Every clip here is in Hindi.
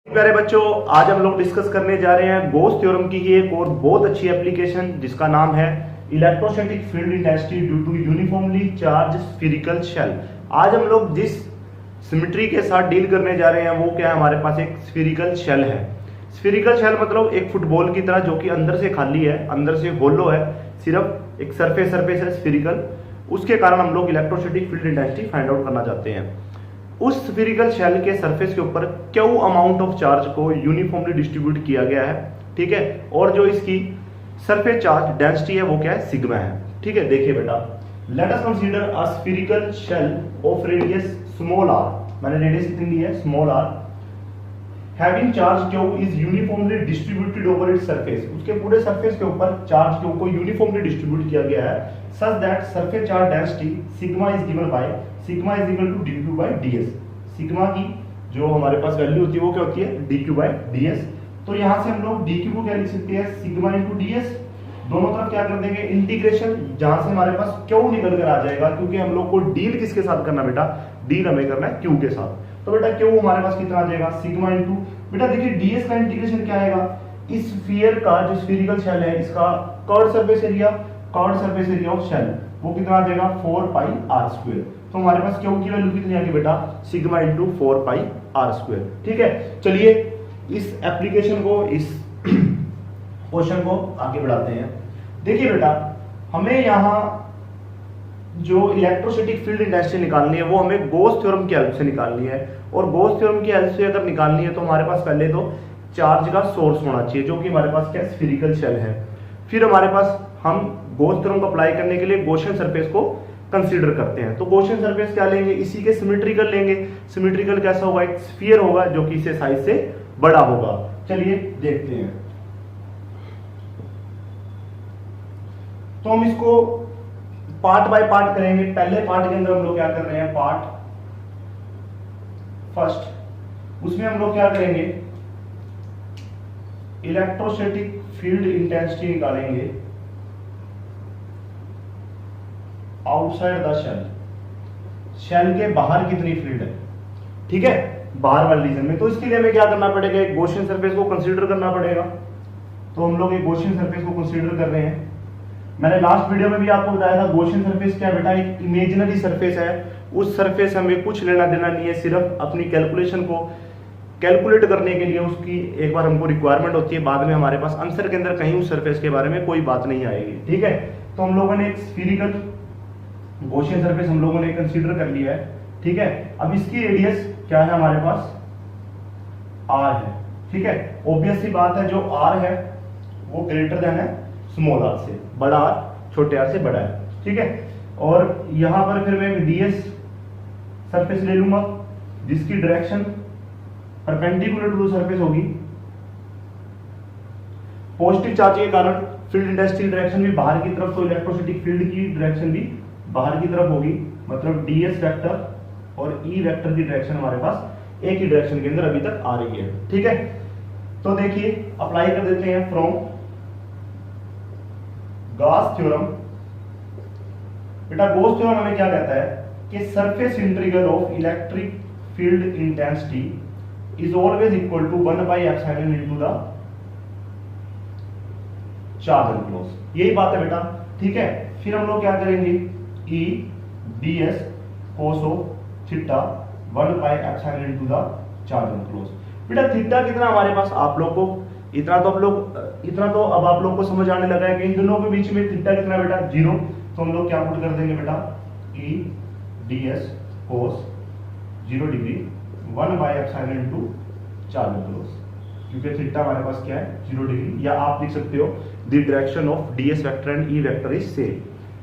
प्यारे बच्चों, आज हम लोग डिस्कस करने जा रहे हैं गॉस थ्योरम की ही एक और बहुत अच्छी एप्लीकेशन जिसका नाम है electrostatic field intensity due to uniformly charge spherical shell. आज हम लोग जिस सिमेट्री के साथ डील करने जा रहे हैं वो क्या है, हमारे पास एक स्फीरिकल शेल है। स्फीरिकल शेल मतलब एक फुटबॉल की तरह जो कि अंदर से खाली है, अंदर से होलो है, सिर्फ एक सरफेस है स्फीरिकल। उसके कारण हम लोग electrostatic field intensity find out करना चाहते हैं। उस स्फीरिकल शेल के सरफेस के ऊपर क्यू अमाउंट ऑफ चार्ज को यूनिफॉर्मली डिस्ट्रीब्यूट किया गया है, ठीक है। और जो इसकी सरफेस चार्ज डेंसिटी है वो क्या है, सिग्मा है, ठीक है। देखिए बेटा, let us consider a spherical shell of radius small R, मैंने रेडियस कितनी ली है, small R, having charge Q is uniformly distributed over its surface. उसके पूरे सरफेस के ऊपर चार्ज क्यू को यूनिफॉर्मली डिस्ट्रीब्यूट किया गया है such that surface charge density sigma is given by sigma is equal to dq by ds। Sigma की जो हमारे पास वैल्यू होती है वो क्या होती है, dq by ds। तो यहां से हम लोग dq को क्या लिख सकते हैं, सिग्मा इंटू ds। दोनों तरफ क्या कर देंगे, इंटीग्रेशन, जहां से हमारे पास q निकल कर आ जाएगा, क्योंकि हम लोग को डील किसके साथ करना बेटा, डील हमें करना है q के साथ। तो बेटा q हमारे पास कितना आ जाएगा, सिग्मा इंटू, बेटा देखिए ds का इंटीग्रेशन क्या आएगा, इस स्फीयर का जो स्फीरिकल शेल है इसका curved surface area of shell वो कितना आ जाएगा, 4 पाई आर स्क्वायर। तो हमारे पास क्यू की वैल्यू कितनी आ गई बेटा, sigma into 4 pi R square, ठीक है। चलिए इस एप्लीकेशन को, इस क्वेश्चन को आगे बढ़ाते हैं। देखिए बेटा, हमें यहाँ जो इलेक्ट्रोस्टैटिक फील्ड इंटेंसिटी निकालनी है वो हमें गॉस थ्योरम की हेल्प से निकालनी है। और गॉस थ्योरम की हेल्प से अगर निकालनी है तो हमारे पास पहले तो चार्ज का सोर्स होना चाहिए, जो कि हमारे पास क्या, स्फीरिकल शेल है। फिर हमारे पास हम गॉस थ्योरम को अप्लाई करने के लिए गॉसियन सरफेस को कंसीडर करते हैं। तो गॉसियन सरफेस क्या लेंगे, इसी के सिमेट्रिकल लेंगे। सिमेट्रिकल कैसा होगा, एक स्फीयर होगा जो कि इसे साइज से बड़ा होगा। चलिए देखते हैं। तो हम इसको पार्ट बाय पार्ट करेंगे। पहले पार्ट के अंदर हम लोग क्या कर रहे हैं, पार्ट फर्स्ट, उसमें हम लोग क्या करेंगे, इलेक्ट्रोस्टैटिक फील्ड इंटेंसिटी निकालेंगे आउटसाइड द शेल। शेल के बाहर कितनी फील्ड है, ठीक है, बाहर वाले रीजन में। तो इसके लिए हमें क्या करना पड़ेगा, एक गॉसियन सरफेस को कंसीडर करना पड़ेगा। तो हम लोग एक गॉसियन सरफेस को कंसीडर कर रहे हैं। मैंने लास्ट वीडियो में भी आपको बताया था गॉसियन सरफेस क्या बेटा, एक इमेजिनरी सरफेस है। उस सरफेस हमें कुछ लेना देना नहीं है, सिर्फ अपनी कैलकुलेशन को कैलकुलेट करने के लिए उसकी एक बार हमको रिक्वायरमेंट होती है। बाद में हमारे पास आंसर के अंदर कहीं उस सरफेस के बारे में कोई बात नहीं आएगी, ठीक है। तो हम लोगों ने एक स्फीरिकल गॉसियन सरफेस हम लोगों ने कंसीडर कर लिया है, ठीक है। अब इसकी रेडियस क्या है, हमारे पास r है, ठीक है। ऑब्वियस सी बात है, जो r है वो ग्रेटर देन है स्मॉल r से, बड़ा r छोटे r से बड़ा है, ठीक है। और यहां पर फिर मैं ds सरफेस ले लूंगा जिसकी डायरेक्शन परपेंडिकुलर टू सरफेस होगी। पॉजिटिव चार्ज के कारण फील्ड इंटेंसिटी डायरेक्शन भी बाहर की तरफ, तो इलेक्ट्रोस्टैटिक फील्ड की डायरेक्शन भी बाहर की तरफ होगी। मतलब ds वेक्टर और e वेक्टर की डायरेक्शन हमारे पास एक ही डायरेक्शन के अंदर अभी तक आ रही है, ठीक है। तो देखिए अप्लाई कर देते हैं फ्रॉम गॉस थ्योरम। बेटा गॉस थ्योरम हमें क्या कहता है कि surface integral of electric field intensity is always equal to 1 by epsilon into the charge enclose. यही बात है बेटा, ठीक है। फिर हम लोग क्या करेंगे, E ds cos of theta 1 by epsilon into the charge enclose. बेटा थीटा कितना हमारे पास, आप लोग को इतना तो अब आप लोग को समझ आने लगा है कि इन दोनों के बीच में थीटा कितना बेटा, 0। तो हम लोग क्या पुट कर देंगे बेटा, E ds cos 0 degree 1 by epsilon into charge enclose, क्योंकि थीटा हमारे पास क्या है, 0 डिग्री। या आप लिख सकते हो the direction of ds vector and e vector is same,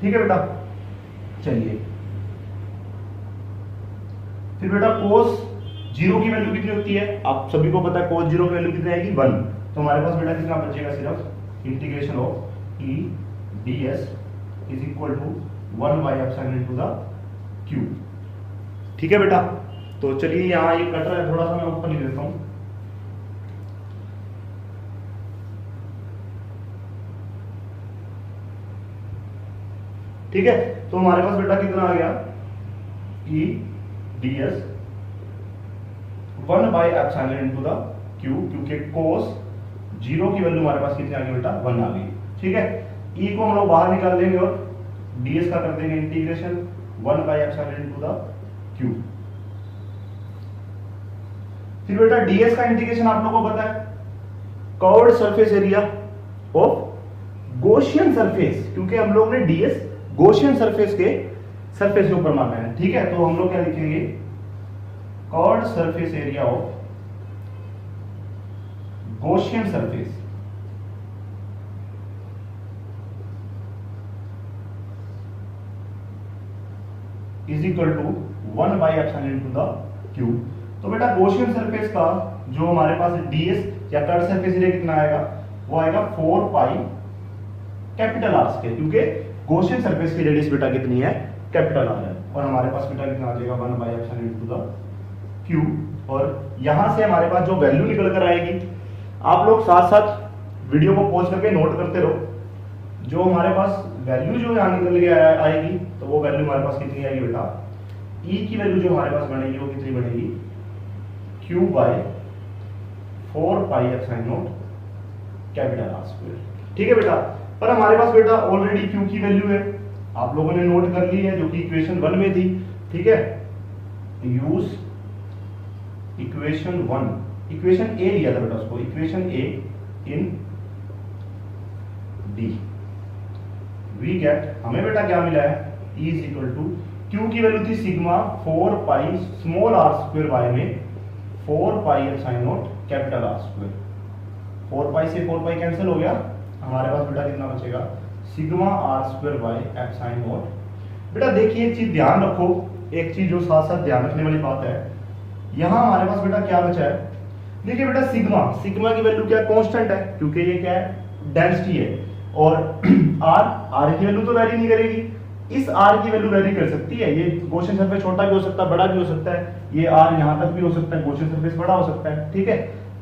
ठीक है बेटा। चलिए फिर बेटा cos 0 की वैल्यू कितनी होती है, आप सभी को पता है cos 0 की वैल्यू कितनी आएगी, 1। तो हमारे पास बेटा कितना बचेगा, सिर्फ integration of e ds is equal to 1 by epsilon into the q, ठीक है बेटा। तो चलिए यहां ये कट रहा है, थोड़ा सा मैं ऊपर लिख देता हूं। ठीक है, तो हमारे पास बेटा कितना आ गया, E ds 1 by epsilon into the Q, क्योंकि कोस 0 की वैल्यू हमारे पास कितनी आ गई बेटा 1 आ गई। ठीक है, ई को हम लोग बाहर निकाल देंगे और ds का कर देंगे इंटीग्रेशन 1/ε इनटू द क्यू। फिर बेटा ds का इंटीग्रेशन आप लोगों को पता है, curved surface area of Gaussian surface, क्योंकि हम लोग ने ds गॉसियन सरफेस के ऊपर माना है। ठीक है, तो हम लोग क्या लिखेंगे, curved surface area of Gaussian surface is equal to 1/ε into the Q. तो बेटा गॉसियन सरफेस का जो हमारे पास ds या कर्व्ड सरफेस एरिया कितना आएगा, वो आएगा 4 पाई कैपिटल आर स्क्वायर, क्योंकि गॉसियन सरफेस की रेडियस बेटा कितनी है, कैपिटल आर है, और हमारे पास बेटा कितना आ जाएगा 1/ε इनटू द क्यू। और यहां से हमारे पास जो वैल्यू निकल कर आएगी, आप लोग साथ साथ वीडियो को पॉज करके नोट करते रहो, जो हमारे पास वैल्यू जो यहां निकल के आएगी, तो वो वैल्यू हमारे पास कितनी आएगी बेटा, ई की वैल्यू जो हमारे पास बनेगी वो कितनी बनेगी, Q by 4πε0 capital R square. ठीक है बेटा, पर हमारे पास बेटा ऑलरेडी क्यू की वैल्यू है, आप लोगों ने नोट कर ली है, जो कि इक्वेशन 1 में थी। ठीक है, यूज इक्वेशन 1, इक्वेशन ए लिया था बेटा उसको, equation A in D, we get, हमें बेटा क्या मिला है, E is equal to, Q की वैल्यू थी sigma 4 pi small R square by में 4πε0 कैपिटल आर स्क्वायर। 4 पाई से 4 पाई कैंसिल हो गया, हमारे पास बेटा कितना बचेगा, सिग्मा आर स्क्वायर बाय ε0। बेटा देखिए एक चीज ध्यान रखो, एक चीज जो साथ साथ ध्यान रखने वाली बात है, यहां हमारे पास बेटा क्या बचा है, देखिए बेटा सिग्मा की वैल्यू क्या कांस्टेंट है, क्योंकि ये क्या है, डेंसिटी है, और आर की वैल्यू तो वेरी नहीं करेगी, इस आर की वैल्यू वेरी कर सकती है, ये गॉसियन सरफेस छोटा भी हो सकता है, बड़ा भी हो सकता है, ये आर यहां तक भी हो सकता है, गॉसियन सरफेस बड़ा हो सकता है। ठीक है,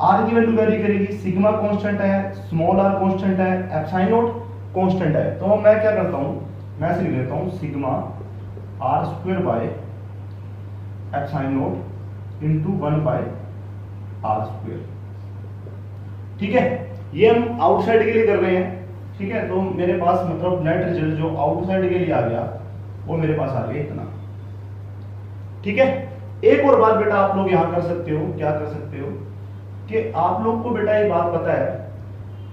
आर की वैल्यू वेरी करेगी, सिग्मा कांस्टेंट है, स्मॉल आर कांस्टेंट है, ε0 कांस्टेंट है, तो मैं क्या करता हूं, मैं ऐसे लिख लेता हूं, sigma R square by ε0 into 1/r square. ठीक है, ये हम आउटसाइड के लिए कर रहे हैं। ठीक है, तो मेरे पास मतलब नेट रिजल्ट जो आउटसाइड के लिए आ गया, वो मेरे पास आ गया इतना। ठीक है, एक और बात बेटा आप लोग यहां कर सकते हो, क्या कर सकते हो, कि आप लोग को बेटा ये बात पता है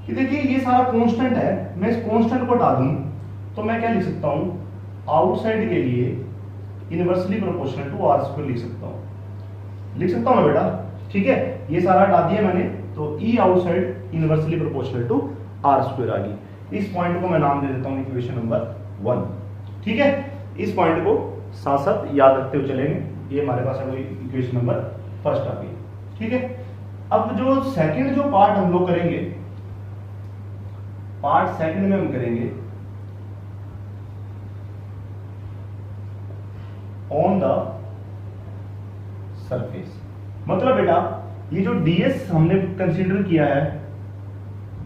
कि देखिए ये सारा कांस्टेंट है, मैं इस कांस्टेंट को हटा दूं तो मैं क्या लिख सकता हूं, आउटसाइड के लिए inversely proportional to R square लिख सकता हूं मैं बेटा। ठीक है, ये सारा हटा दिया मैंने, तो E outside inversely proportional to R square आ गई। इस पॉइंट को मैं नाम दे देता हूं इक्वेशन नंबर 1। ठीक है, इस पॉइंट को साथ साथ याद रखते हुए चलेंगे, ये हमारे पास है इक्वेशन नंबर फर्स्ट आ गई। ठीक है, अब जो सेकंड जो पार्ट हम लोग करेंगे, पार्ट सेकंड में हम करेंगे ऑन द सरफेस। मतलब बेटा ये जो ds हमने कंसीडर किया है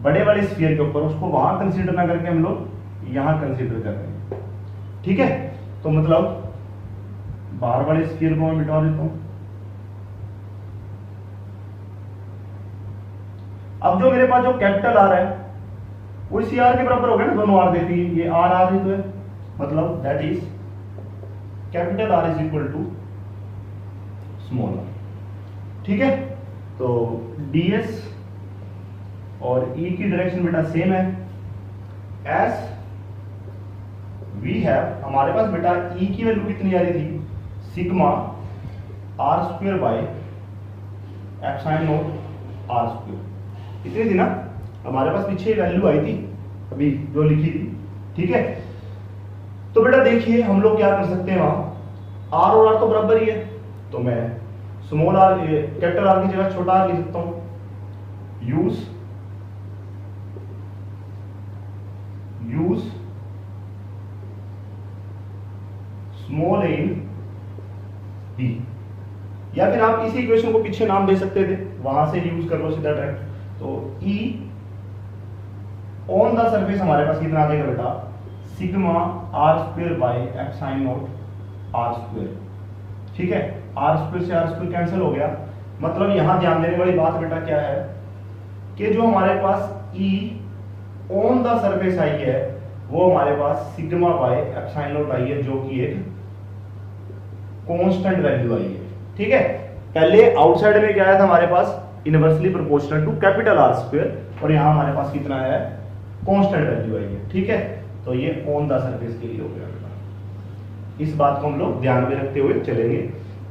बड़े वाले स्फीयर के ऊपर, उसको वहां कंसीडर ना करके हम लोग यहां कंसीडर कर रहे हैं। ठीक है, तो मतलब बाहर वाले स्फीयर को मैं मिटा देता हूं। अब जो मेरे पास जो कैपिटल आर है वो इसी आर के बराबर हो गया ना, दोनों आर देखिए, ये आर ही तो है, मतलब that is capital R is equal to small R. ठीक है, तो ds और e की डायरेक्शन बेटा सेम है, एस वी हैव, हमारे पास बेटा e की वैल्यू कितनी आ रही थी, sigma R square by ε0 R square, इतनी थी ना, हमारे पास पीछे वैल्यू आई थी अभी जो लिखी थी। ठीक है, तो बेटा देखिए हम लोग क्या कर सकते हैं, वहां आर और आर तो बराबर ही है, तो मैं स्मॉल आर कैपिटल आर की जगह छोटा आर लिख सकता हूं, use small A in D, या फिर आप इसी इक्वेशन को पीछे नाम दे सकते थे, वहां से यूज कर लो सीधा डायरेक्ट। तो E ऑन द सरफेस हमारे पास कितना आ जाएगा बेटा, sigma R square by ε0 R square. ठीक है, आर स्क्वायर से आर स्क्वायर कैंसिल हो गया, मतलब यहां ध्यान देने वाली बात बेटा क्या है कि जो हमारे पास E ऑन द सरफेस आई है वो हमारे पास sigma by epsilon not I है, जो कि एक कांस्टेंट वैल्यू आई है। ठीक है, पहले आउटसाइड में क्या आया था हमारे पास inversely proportional to capital R square, और यहां हमारे पास कितना है कांस्टेंट वैल्यू आई है। ठीक है, तो ये ऑन द सरफेस के लिए हो गया। इस बात को हम लोग ध्यान में रखते हुए चलेंगे।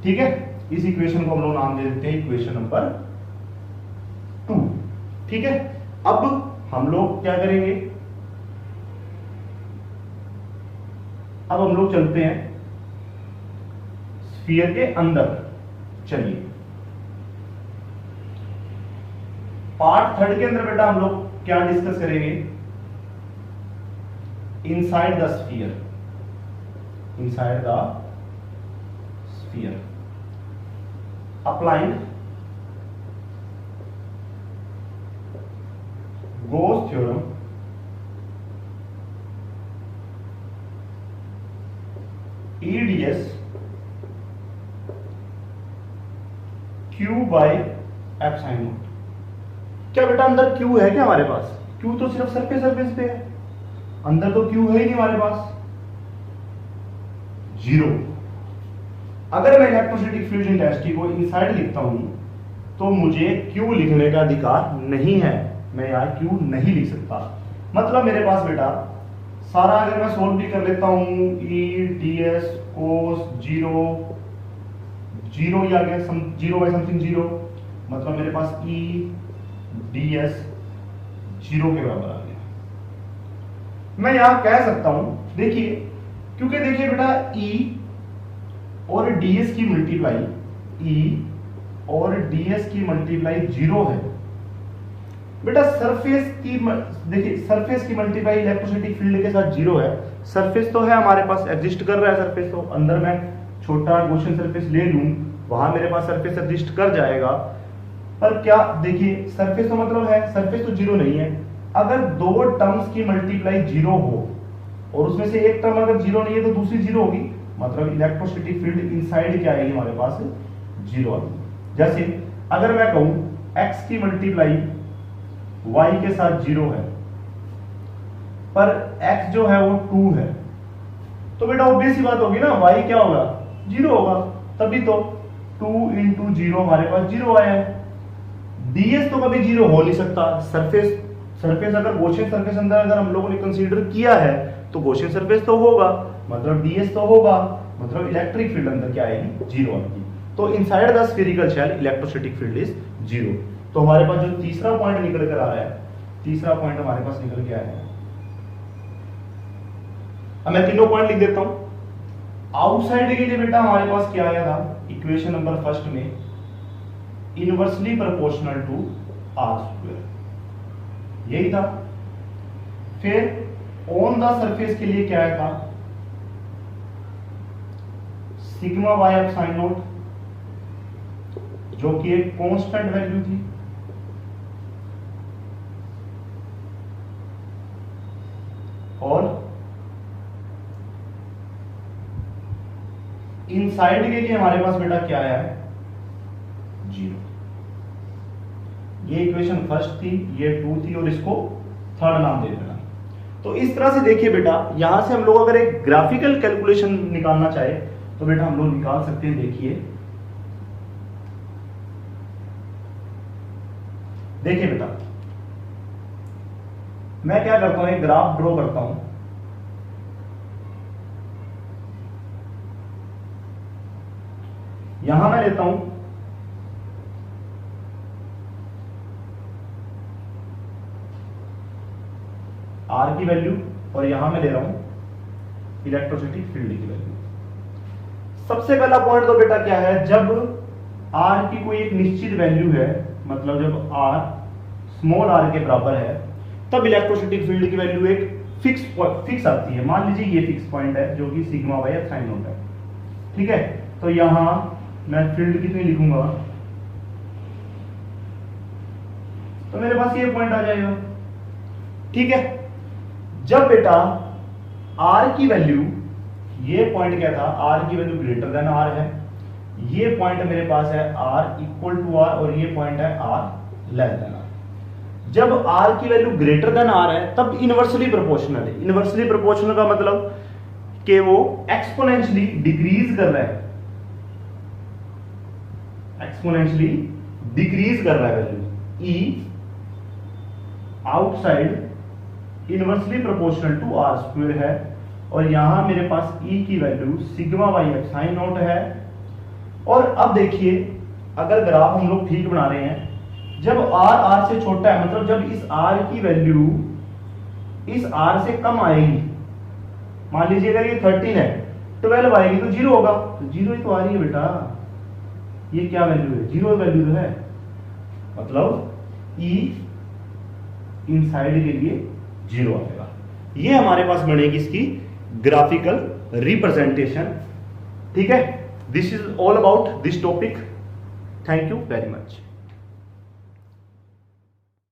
ठीक है, इस इक्वेशन को हम लोग नाम दे देते हैं इक्वेशन नंबर 2। ठीक है, अब हम लोग क्या करेंगे, अब हम लोग चलते हैं स्फीयर के अंदर। चलिए पार्ट 3 के अंदर बेटा हम लोग क्या डिस्कस करेंगे, inside the sphere, inside the sphere applying Gauss theorem EDS Q by epsilon not. क्या बेटा अंदर Q है क्या हमारे पास? Q तो सिर्फ सरफेस पे है, अंदर तो Q है ही नहीं हमारे पास, जीरो। अगर मैं इलेक्ट्रोस्टैटिक फील्ड इंटेंसिटी को इनसाइड लिखता हूं तो मुझे Q लिखने का अधिकार नहीं है, मैं यहाँ Q नहीं लिख सकता। मतलब मेरे पास बेटा सारा अगर मैं सोल्व भी कर लेता हूं E ds cos 0 जीरो ही आ गया, 0 बाय समथिंग 0, मतलब मेरे पास E ds 0 के बराबर आ गया। मैं यहां कह सकता हूं, देखिए क्योंकि देखिए बेटा E और ds की मल्टीप्लाई, E और ds की मल्टीप्लाई 0 है बेटा। सरफेस की देखिए सरफेस की मल्टीप्लाई इलेक्ट्रोस्टैटिक फील्ड के साथ 0 है। सरफेस तो है हमारे पास, एग्जिस्ट कर रहा है सरफेस, तो अंदर मैं छोटा गॉसियन सरफेस ले लूं, वहां मेरे पास सरफेस एग्जिस्ट कर जाएगा। पर क्या देखिए सरफेस तो मतलब है, सरफेस तो 0 नहीं है। अगर दो टर्म्स की मल्टीप्लाई 0 हो और उसमें से एक टर्म अगर 0 नहीं है तो दूसरी 0 होगी, मतलब इलेक्ट्रोस्टैटिक फील्ड इनसाइड क्या आएगी हमारे पास 0 आएगी। जैसे अगर मैं कहूं x की मल्टीप्लाई y के साथ 0 है पर x जो है वो 2 है, तो बेटा ऑब्वियस ही बात होगी ना, y क्या होगा 0 होगा, तभी तो 2 इंटू 0 हमारे पास 0 आया है। ds तो कभी 0 हो नहीं सकता, सरफेस अगर गॉसियन सरफेस अंदर अगर हम लोगों ने कंसीडर किया है तो गॉसियन सरफेस तो होगा, मतलब ds तो होगा, मतलब इलेक्ट्रिक फील्ड अंदर क्या आएगी 0 आएगी। तो inside the spherical shell electrostatic field is 0। तो हमारे पास जो तीसरा पॉइंट निकल कर आ रहा है, तीसरा पॉइंट हमारे पास निकल के आया है, अब मैं तीनों पॉइंट लिख देता हूं। आउटसाइड के लिए बेटा हमारे पास क्या आया था इक्वेशन नंबर फर्स्ट में, inversely proportional to R square, यही था। फिर ऑन द सरफेस के लिए क्या आया था, सिग्मा बाय एप्सिलॉन नॉट, जो कि एक कांस्टेंट वैल्यू थी। और इनसाइड के लिए हमारे पास बेटा क्या आया है 0। ये इक्वेशन फर्स्ट थी, ये 2 थी और इसको थर्ड नाम दे देना। तो इस तरह से देखिए बेटा, यहां से हम लोग अगर एक ग्राफिकल कैलकुलेशन निकालना चाहे तो बेटा हम लोग निकाल सकते हैं। देखिए बेटा मैं क्या करता हूं, एक ग्राफ ड्रॉ करता हूं। यहां मैं लेता हूं आर की वैल्यू और यहां मैं ले रहा हूं इलेक्ट्रोस्टैटिक फील्ड की वैल्यू। सबसे पहला पॉइंट तो बेटा क्या है, जब आर की कोई एक निश्चित वैल्यू है, मतलब जब आर स्मॉल आर के बराबर है, तब इलेक्ट्रोस्टैटिक फील्ड की वैल्यू एक फिक्स आती है। मान लीजिए ये फिक्स पॉइंट है जो कि सिग्मा बाय एप्सिलॉन नॉट है। ठीक है, तो यहां मैं फील्ड कितनी लिखूंगा, तो मेरे पास ये पॉइंट आ जाएगा। ठीक है, जब बेटा आर की वैल्यू, ये पॉइंट क्या था, आर की वैल्यू ग्रेटर देन आर है, ये पॉइंट मेरे पास है r इक्वल टू r और ये पॉइंट है r लेस देन r। जब r की वैल्यू ग्रेटर देन r है तब इनवर्सली प्रोपोर्शनल है। इनवर्सली प्रोपोर्शनल का मतलब कि वो एक्सपोनेंशियली डिक्रीज कर रहा है, एक्सपोनेंशियली डिक्रीज कर रहा है value. e outside inversely proportional to r square है और यहां मेरे पास e की value sigma by epsilon naught है। और अब देखिए अगर ग्राफ हम लोग ठीक बना रहे हैं, जब r से छोटा है मतलब जब इस r की वैल्यू इस r से कम आएगी, मान लीजिए अगर ये 13 है 12 आएगी तो 0 होगा, तो 0 ही तो आ रही है बेटा, ये क्या वैल्यू है, 0 वैल्यू तो है, मतलब e इनसाइड के लिए 0 आएगा। ये हमारे पास बनेगी इसकी ग्राफिकल रिप्रेजेंटेशन। ठीक है, this is all about this topic. Thank you very much.